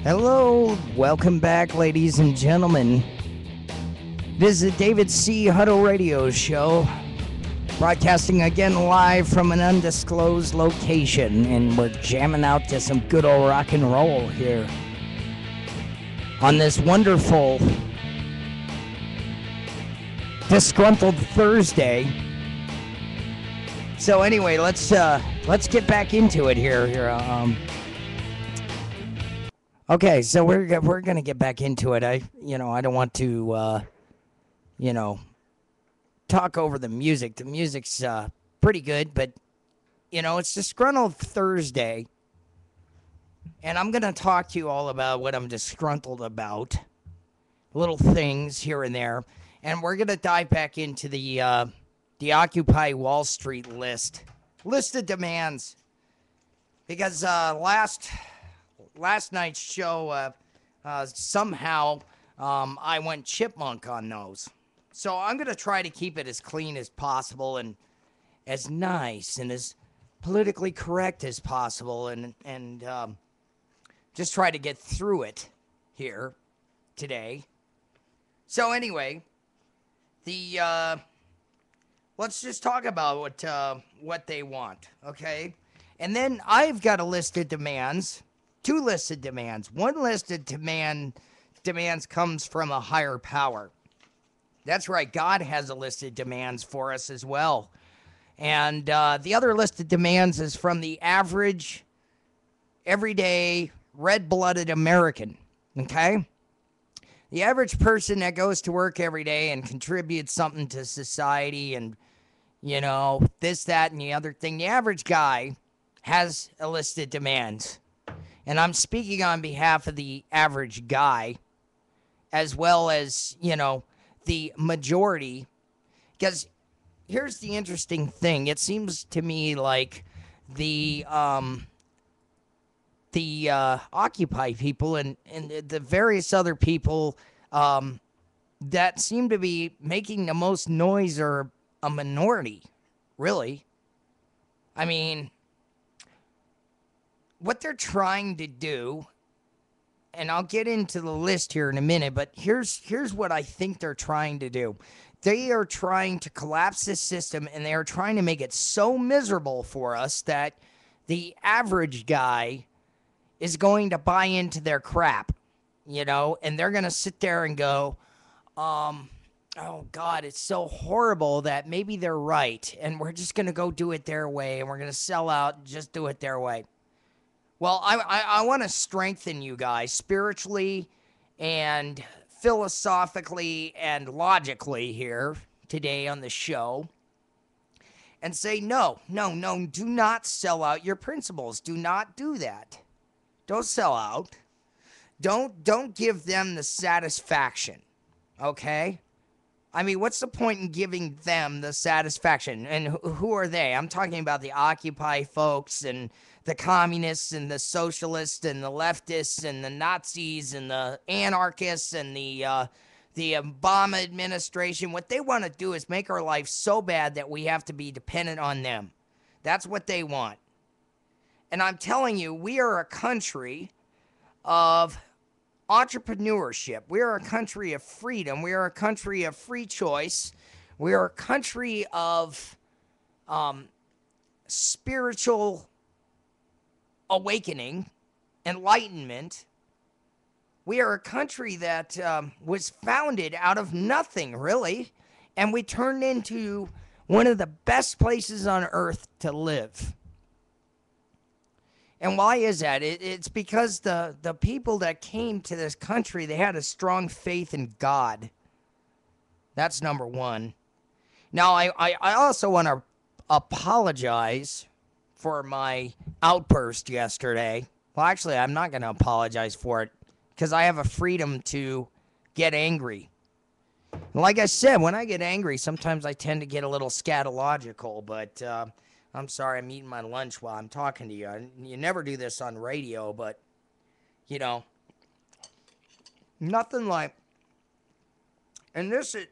Hello, welcome back, ladies and gentlemen. This is the David C. Hutto radio show, broadcasting again live from an undisclosed location, and we're jamming out to some good old rock and roll here on this wonderful disgruntled Thursday. So anyway, let's get back into it here. Okay, so we're gonna get back into it. I don't want to talk over the music. The music's pretty good, but it's disgruntled Thursday, and I'm gonna talk to you all about what I'm disgruntled about, little things here and there, and we're gonna dive back into the Occupy Wall Street list of demands, because last night's show, somehow I went chipmunk on those. So I'm going to try to keep it as clean as possible and as nice and as politically correct as possible, and just try to get through it here today. So anyway, let's just talk about what they want, okay? And then I've got a list of demands. Two listed demands. One listed demands comes from a higher power. That's right. God has a list of demands for us as well. And the other list of demands is from the average, everyday, red-blooded American. Okay? The average person that goes to work every day and contributes something to society and, this, that, and the other thing. The average guy has a list of demands. And I'm speaking on behalf of the average guy, as well as, the majority. Because here's the interesting thing. It seems to me like the Occupy people and the various other people that seem to be making the most noise are a minority, really. I mean, what they're trying to do, and I'll get into the list here in a minute, but here's what I think they're trying to do. They are trying to collapse this system, and they are trying to make it so miserable for us that the average guy is going to buy into their crap, and they're going to sit there and go, oh, God, it's so horrible that maybe they're right, and we're just going to go do it their way, and we're going to sell out and just do it their way. Well, I want to strengthen you guys spiritually and philosophically and logically here today on the show and say, no, do not sell out your principles. Do not do that. Don't sell out. Don't give them the satisfaction, okay? I mean, what's the point in giving them the satisfaction? And who are they? I'm talking about the Occupy folks and the communists and the socialists and the leftists and the Nazis and the anarchists and the Obama administration. What they want to do is make our life so bad that we have to be dependent on them. That's what they want. And I'm telling you, we are a country of entrepreneurship. We are a country of freedom. We are a country of free choice. We are a country of spiritual awakening, enlightenment. We are a country that was founded out of nothing, really, and we turned into one of the best places on earth to live. And why is that? It's because the people that came to this country, they had a strong faith in God. That's number one. Now, I also want to apologize for my outburst yesterday. Well, actually, I'm not going to apologize for it because I have a freedom to get angry. And like I said, when I get angry, sometimes I tend to get a little scatological, but I'm sorry, I'm eating my lunch while I'm talking to you. You never do this on radio, but, nothing like, and this is,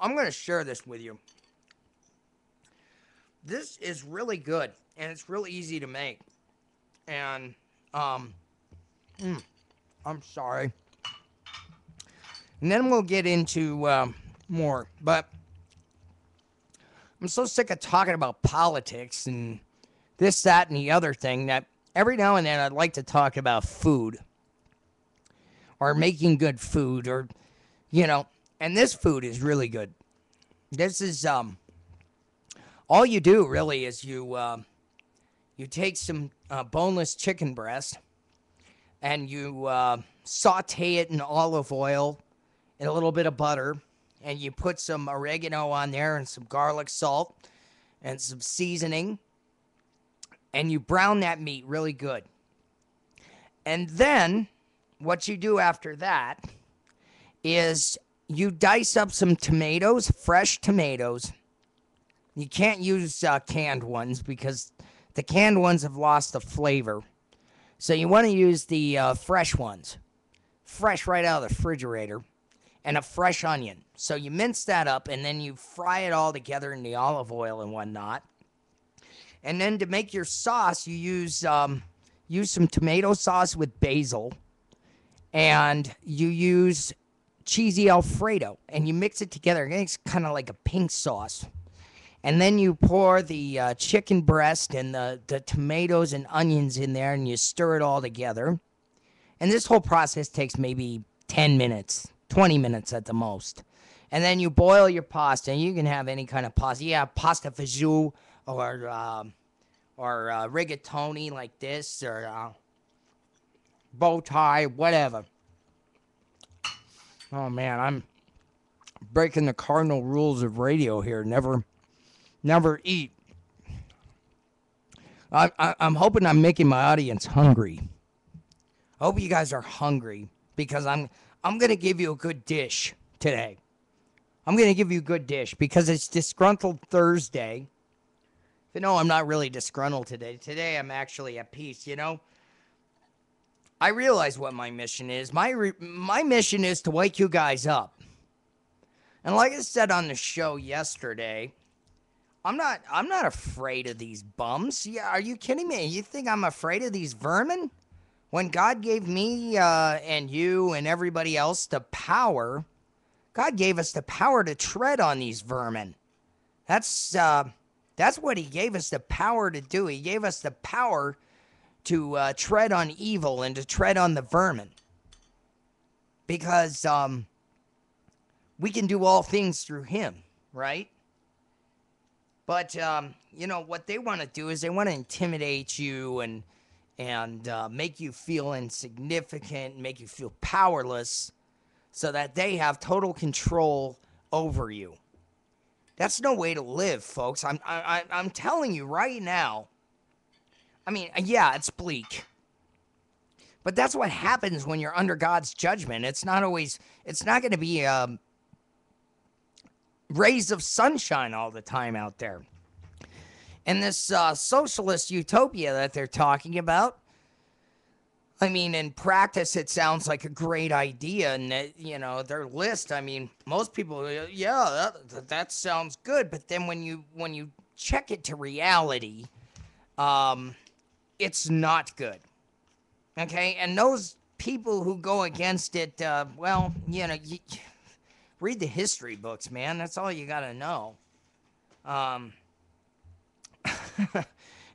I'm going to share this with you. This is really good, and it's really easy to make. And, I'm sorry. And then we'll get into more. But I'm so sick of talking about politics and this, that, and the other thing that every now and then I'd like to talk about food or making good food or, and this food is really good. This is, all you do really is you take some boneless chicken breast and you saute it in olive oil and a little bit of butter, and you put some oregano on there and some garlic salt and some seasoning, and you brown that meat really good. And then what you do after that is you dice up some tomatoes, fresh tomatoes. You can't use canned ones because the canned ones have lost the flavor. So you want to use the fresh ones, fresh right out of the refrigerator, and a fresh onion. So you mince that up, and then you fry it all together in the olive oil and whatnot. And then to make your sauce, you use some tomato sauce with basil, and you use cheesy Alfredo, and you mix it together. It's kind of like a pink sauce. And then you pour the chicken breast and the tomatoes and onions in there, and you stir it all together. And this whole process takes maybe 10 minutes, 20 minutes at the most. And then you boil your pasta. And you can have any kind of pasta. You have pasta fagioli or rigatoni like this, or bow tie, whatever. Oh, man, I'm breaking the cardinal rules of radio here. Never eat. I'm hoping I'm making my audience hungry. I hope you guys are hungry because I'm going to give you a good dish today. I'm going to give you a good dish because it's Disgruntled Thursday. I'm not really disgruntled today. Today I'm actually at peace, I realize what my mission is. My mission is to wake you guys up. And like I said on the show yesterday, I'm not afraid of these bums. Yeah, are you kidding me? You think I'm afraid of these vermin? When God gave me and you and everybody else the power, God gave us the power to tread on these vermin. That's what he gave us the power to do. He gave us the power to tread on evil and to tread on the vermin. Because we can do all things through him, right? But, what they want to do is they want to intimidate you and make you feel insignificant, make you feel powerless so that they have total control over you. That's no way to live, folks. I'm telling you right now. I mean, yeah, it's bleak. But that's what happens when you're under God's judgment. It's not going to be rays of sunshine all the time out there. And this socialist utopia that they're talking about, I mean, in practice, it sounds like a great idea. And, their list, I mean, most people, yeah, that sounds good. But then when you check it to reality, it's not good. Okay? And those people who go against it, read the history books, man. That's all you got to know.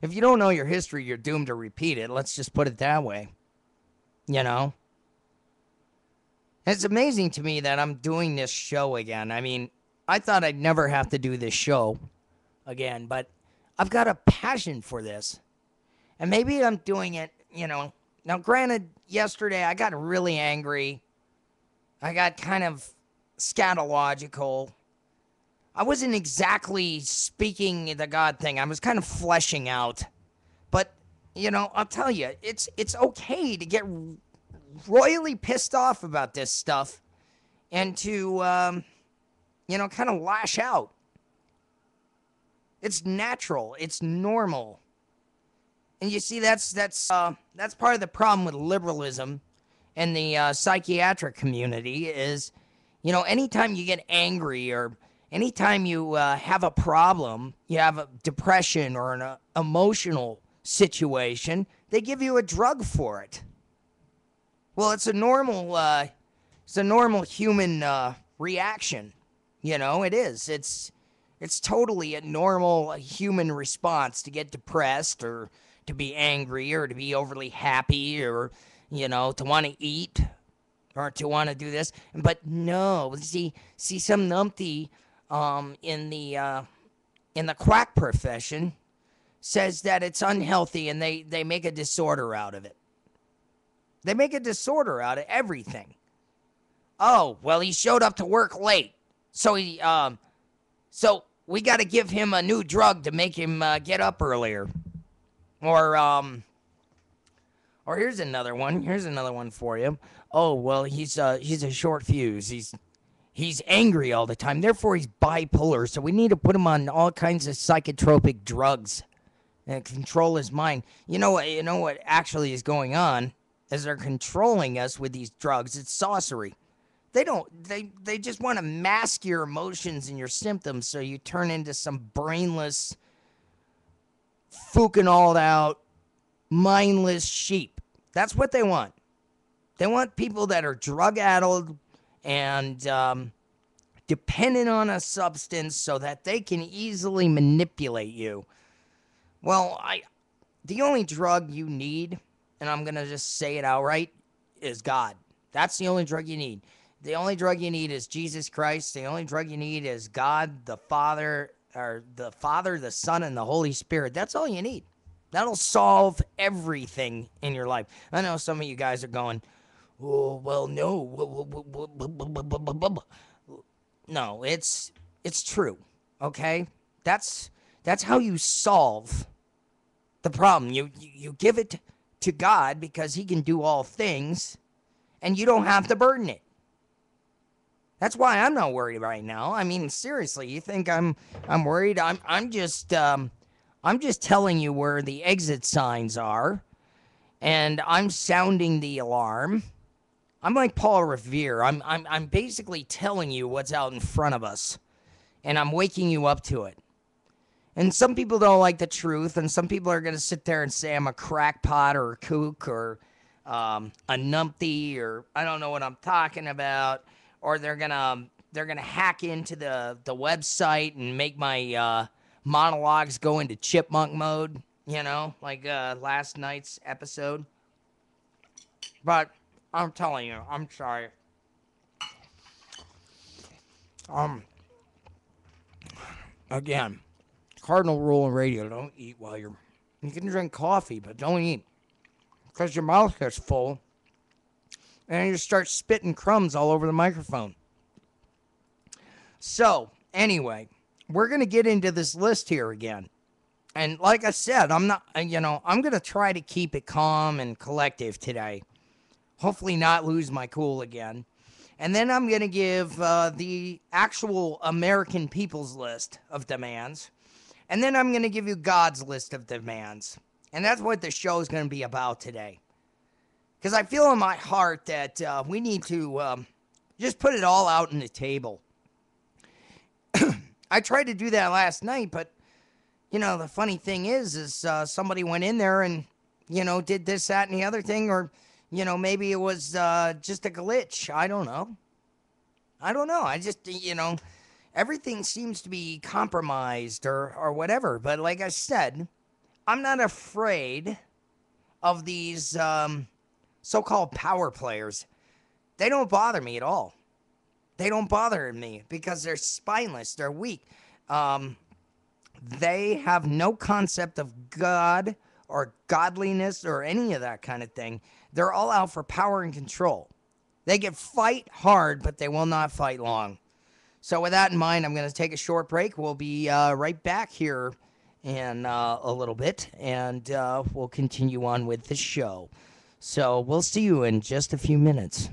If you don't know your history, you're doomed to repeat it. Let's just put it that way. It's amazing to me that I'm doing this show again. I mean, I thought I'd never have to do this show again, but I've got a passion for this. And maybe I'm doing it, Now, granted, yesterday I got really angry. I got kind of scatological. I wasn't exactly speaking the God thing. I was kind of fleshing out. But, I'll tell you, it's okay to get royally pissed off about this stuff and to, kind of lash out. It's natural. It's normal. And you see, that's part of the problem with liberalism and the psychiatric community is, anytime you get angry or anytime you have a problem, you have a depression or an emotional situation, they give you a drug for it. Well, it's a normal human reaction. You know, it is. It's totally a normal human response to get depressed or to be angry or to be overly happy or, to want to eat or to want to do this. But no, see some numpty in the quack profession says that it's unhealthy and they make a disorder out of it. They make a disorder out of everything. Oh, well, he showed up to work late. So so we got to give him a new drug to make him get up earlier. Or here's another one. Here's another one for you. Oh, well, he's a short fuse. He's angry all the time. Therefore, he's bipolar. So we need to put him on all kinds of psychotropic drugs and control his mind. You know what actually is going on is they're controlling us with these drugs. It's sorcery. They just want to mask your emotions and your symptoms so you turn into some brainless, fucking all out, mindless sheep. That's what they want. They want people that are drug-addled and dependent on a substance so that they can easily manipulate you. Well, the only drug you need, and I'm going to just say it outright, is God. That's the only drug you need. The only drug you need is Jesus Christ. The only drug you need is God, the Father, the Son, and the Holy Spirit. That's all you need. That'll solve everything in your life. I know some of you guys are going, oh, well, no. No, it's true, okay? That's how you solve the problem. You give it to God because he can do all things, and you don't have to burden it. That's why I'm not worried right now. I mean, seriously, you think I'm worried? I'm just telling you where the exit signs are, and I'm sounding the alarm. I'm like Paul Revere. I'm basically telling you what's out in front of us, and I'm waking you up to it. And some people don't like the truth, and some people are going to sit there and say I'm a crackpot or a kook or a numpty or I don't know what I'm talking about, or they're gonna hack into the website and make my monologues go into chipmunk mode, like last night's episode. But I'm telling you, I'm sorry. Again, cardinal rule in radio: don't eat while you can drink coffee, but don't eat, because your mouth gets full, and you start spitting crumbs all over the microphone. So anyway, we're gonna get into this list here again. And like I said, I'm going to try to keep it calm and collective today. Hopefully not lose my cool again. And then I'm going to give the actual American people's list of demands. And then I'm going to give you God's list of demands. And that's what the show is going to be about today. Because I feel in my heart that we need to just put it all out on the table. I tried to do that last night, but the funny thing is somebody went in there and, did this, that, and the other thing, or, maybe it was just a glitch. I don't know. I just, everything seems to be compromised or whatever. But like I said, I'm not afraid of these so-called power players. They don't bother me at all. They don't bother me because they're spineless. They're weak. They have no concept of God or godliness or any of that kind of thing. They're all out for power and control. They can fight hard, but they will not fight long. So with that in mind, I'm going to take a short break. We'll be right back here in a little bit, and we'll continue on with the show. So we'll see you in just a few minutes.